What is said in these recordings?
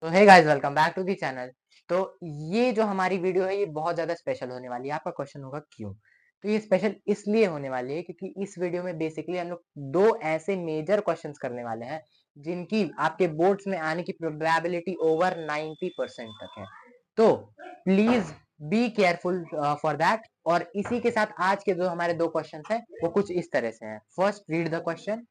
तो hey guys, welcome back to the channel. तो ये जो हमारी वीडियो है ये बहुत ज़्यादा स्पेशल होने वाली है। आपका क्वेश्चन होगा क्यों? तो ये स्पेशल इसलिए होने वाली है क्योंकि इस वीडियो में बेसिकली हम लोग 2 ऐसे मेजर क्वेश्चन्स करने वाले हैं, जिनकी आपके बोर्ड्स में आने की प्रोबेबिलिटी ओवर 90% तक है। तो please be careful for that. और इसी के साथ आज के जो हमारे 2 क्वेश्चन्स हैं, वो कुछ इस तरह से हैं। First read the question.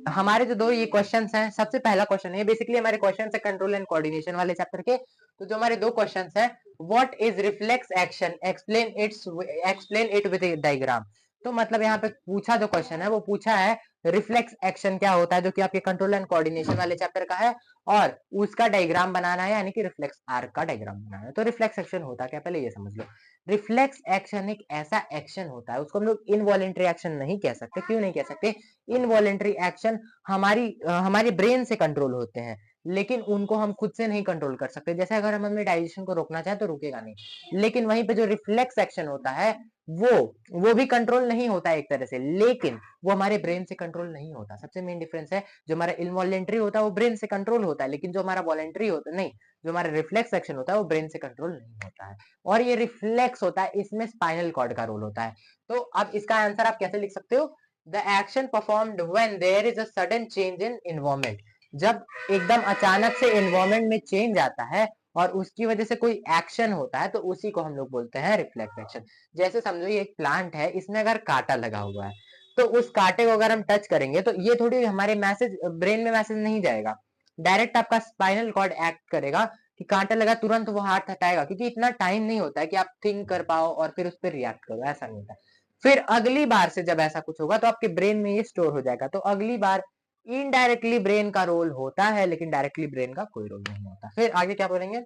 हमारे जो 2 ये क्वेश्चंस हैं, सबसे पहला क्वेश्चन है बेसिकली हमारे क्वेश्चन है कंट्रोल एंड कोऑर्डिनेशन वाले चैप्टर के। तो जो हमारे 2 क्वेश्चंस हैं, what is reflex action, explain it with A diagram. तो मतलब यहाँ पे पूछा जो क्वेश्चन है वो पूछा है रिफ्लेक्स एक्शन क्या होता है, जो कि आपके कंट्रोल एंड कोऑर्डिनेशन वाले चैप्टर का है, और उसका डायग्राम बनाना है, यानी कि रिफ्लेक्स आर्क का डायग्राम बनाना है। तो रिफ्लेक्स एक्शन होता क्या, पहले ये समझ लो। रिफ्लेक्स एक्शन एक ऐसा एक्शन होता है, उसको हम लोग इनवॉलेंटरी एक्शन नहीं कह सकते। क्यों नहीं कह सकते? इनवॉलेंटरी एक्शन हमारे ब्रेन से कंट्रोल होते हैं, लेकिन उनको हम खुद से नहीं कंट्रोल कर सकते। जैसे अगर हम अपने डाइजेशन को रोकना चाहें तो रुकेगा नहीं, लेकिन वहीं पे जो रिफ्लेक्स एक्शन होता है वो वो भी कंट्रोल नहीं होता है एक तरह से, लेकिन वो हमारे ब्रेन से कंट्रोल नहीं होता। सबसे मेन डिफरेंस है, जो हमारा इनवॉलेंटरी होता है वो ब्रेन से कंट्रोल होता है, लेकिन जो हमारा वॉलेंटरी होता नहीं, जो हमारा रिफ्लेक्स एक्शन होता है वो ब्रेन से कंट्रोल नहीं होता है। और ये रिफ्लेक्स होता है, इसमें स्पाइनल कॉर्ड का रोल होता है। तो अब इसका आंसर आप कैसे लिख सकते हो? The action performed when there is a sudden change in environment. जब एकदम अचानक से एनवायरनमेंट में चेंज आता है और उसकी वजह से कोई एक्शन होता है, तो उसी को हम लोग बोलते हैं रिफ्लेक्स एक्शन। जैसे समझो ये एक प्लांट है, इसमें अगर कांटा लगा हुआ है, तो उस कांटे को अगर हम टच करेंगे तो ये थोड़ी हमारे मैसेज ब्रेन में मैसेज नहीं जाएगा, डायरेक्ट आपका स्पाइनल कॉर्ड एक्ट करेगा कि कांटा लगा, तुरंत वो हाथ हटाएगा, क्योंकि इतना टाइम नहीं होता है कि आप थिंक कर पाओ और फिर उस पर रिएक्ट करो, ऐसा नहीं होता। फिर अगली बार से जब ऐसा कुछ होगा तो आपके ब्रेन में ये स्टोर हो जाएगा। तो अगली बार इनडायरेक्टली ब्रेन का रोल होता है, लेकिन डायरेक्टली ब्रेन का कोई रोल नहीं होता। फिर आगे क्या बोलेंगे?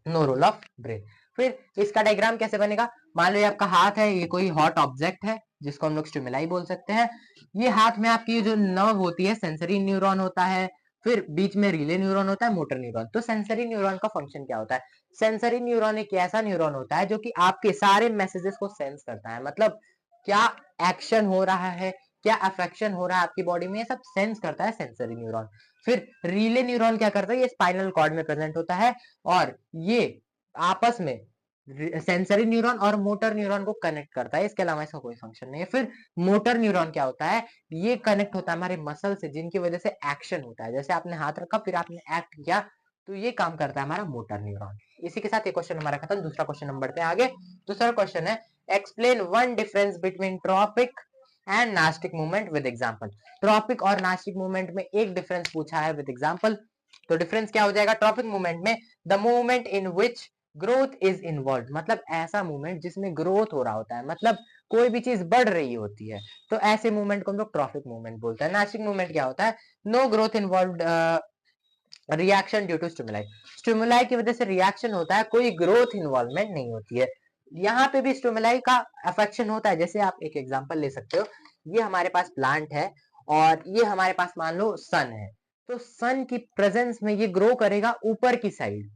No role of brain. फिर इसका डायग्राम कैसे बनेगा? मान लो ये आपका हाथ है, ये कोई हॉट ऑब्जेक्ट है जिसको हम लोग स्टिमुलाई बोल सकते हैं। ये हाथ में आपकी जो नर्व होती है, सेंसरी न्यूरॉन होता है, फिर बीच में रिले न्यूरॉन होता है, मोटर न्यूरॉन। तो सेंसरी न्यूरॉन का फंक्शन क्या होता है? सेंसरी न्यूरॉन एक ऐसा न्यूरॉन होता है जो कि आपके सारे मैसेजेस को सेंस करता है। मतलब क्या एक्शन हो रहा है, क्या अफेक्शन हो रहा है आपकी बॉडी में, ये सब सेंस करता है सेंसरी न्यूरॉन। फिर रिले न्यूरॉन क्या करता है? ये स्पाइनल कॉर्ड में प्रेजेंट होता है, और ये आपस में सेंसरी न्यूरॉन और मोटर न्यूरॉन को कनेक्ट करता है। इसके अलावा इसका कोई फंक्शन नहीं है। फिर मोटर न्यूरॉन क्या होता है? ये कनेक्ट होता है हमारे मसल से, जिनकी वजह से एक्शन होता है। जैसे आपने हाथ रखा, फिर आपने एक्ट किया, तो ये काम करता है हमारा मोटर न्यूरॉन। इसी के साथ ये क्वेश्चन हमारा खत्म। दूसरा क्वेश्चन हम बढ़ते हैं आगे। दूसरा क्वेश्चन है, explain one difference between tropic and nastic movement with example. Tropic और नास्टिक मूवमेंट में एक डिफरेंस पूछा है विद एग्जांपल। तो डिफरेंस क्या हो जाएगा? ट्रॉपिक मूवमेंट में the movement in which growth is involve, मतलब ऐसा मूवमेंट जिसमें ग्रोथ हो रहा होता है, मतलब कोई भी चीज बढ़ रही होती है, तो ऐसे मूवमेंट को हम लोग ट्रॉपिक मूवमेंट बोलते हैं। नास्टिक मूवमेंट क्या होता है? No growth involve, reaction due to stimuli. Stimuli की वजह से रिएक्शन होता है, कोई ग्रोथ इन्वॉल्वमेंट नहीं होती है। यहाँ पे भी स्टिमुलाई का अफेक्शन होता है। जैसे आप एक एग्जांपल ले सकते हो, ये हमारे पास प्लांट है और ये हमारे पास मान लो सन है। तो सन की प्रेजेंस में ये ग्रो करेगा ऊपर की साइड,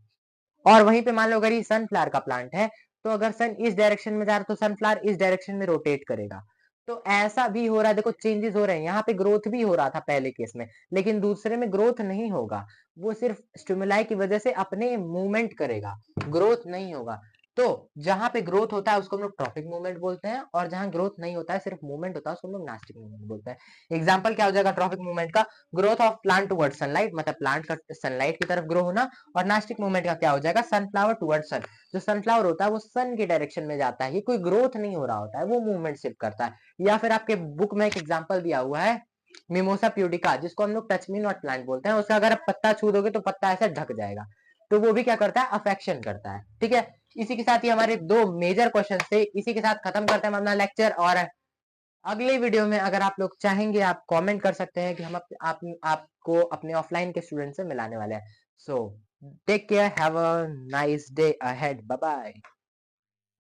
और वहीं पे मान लो अगर ये सनफ्लावर का प्लांट है, तो अगर सन इस डायरेक्शन में जा रहा है तो सनफ्लावर इस डायरेक्शन में रोटेट करेगा। तो ऐसा भी हो रहा है, देखो चेंजेस हो रहे हैं। यहाँ पे ग्रोथ भी हो रहा था पहले केस में, लेकिन दूसरे में ग्रोथ नहीं होगा। वो सिर्फ स्टिमुलाई की वजह से अपने मूवमेंट करेगा, ग्रोथ नहीं होगा। तो जहां पे ग्रोथ होता है उसको हम लोग ट्रॉपिक मूवमेंट बोलते हैं, और जहां ग्रोथ नहीं होता है, सिर्फ मूवमेंट होता है, उसको हम लोग नास्टिक मूवमेंट बोलते हैं। एग्जाम्पल क्या हो जाएगा ट्रॉपिक मूवमेंट का? Growth of plant towards sunlight, मतलब प्लांट का सनलाइट की तरफ ग्रो होना। और नास्टिक मूवमेंट का क्या हो जाएगा? सनफ्लावर टुवर्ड्स सन। जो सनफ्लावर होता है वो सन की डायरेक्शन में जाता है, ये कोई ग्रोथ नहीं हो रहा होता है, वो मूवमेंट सिर्फ करता है। या फिर आपके बुक में एक एग्जांपल दिया हुआ है मिमोसा प्यूडिका, जिसको हम लोग टच मी नॉट प्लांट बोलते हैं। उसका अगर आप पत्ता छू दोगे तो पत्ता ऐसे ढक जाएगा, तो वो भी क्या करता है? अफेक्शन करता है। ठीक है, इसी के साथ ही हमारे 2 मेजर क्वेश्चन थे। इसी के साथ खत्म करते हैं हम अपना लेक्चर, और अगले वीडियो में अगर आप लोग चाहेंगे आप कमेंट कर सकते हैं कि हम आपको अपने ऑफलाइन के स्टूडेंट से मिलाने वाले हैं। So take care, have a nice day ahead, bye bye.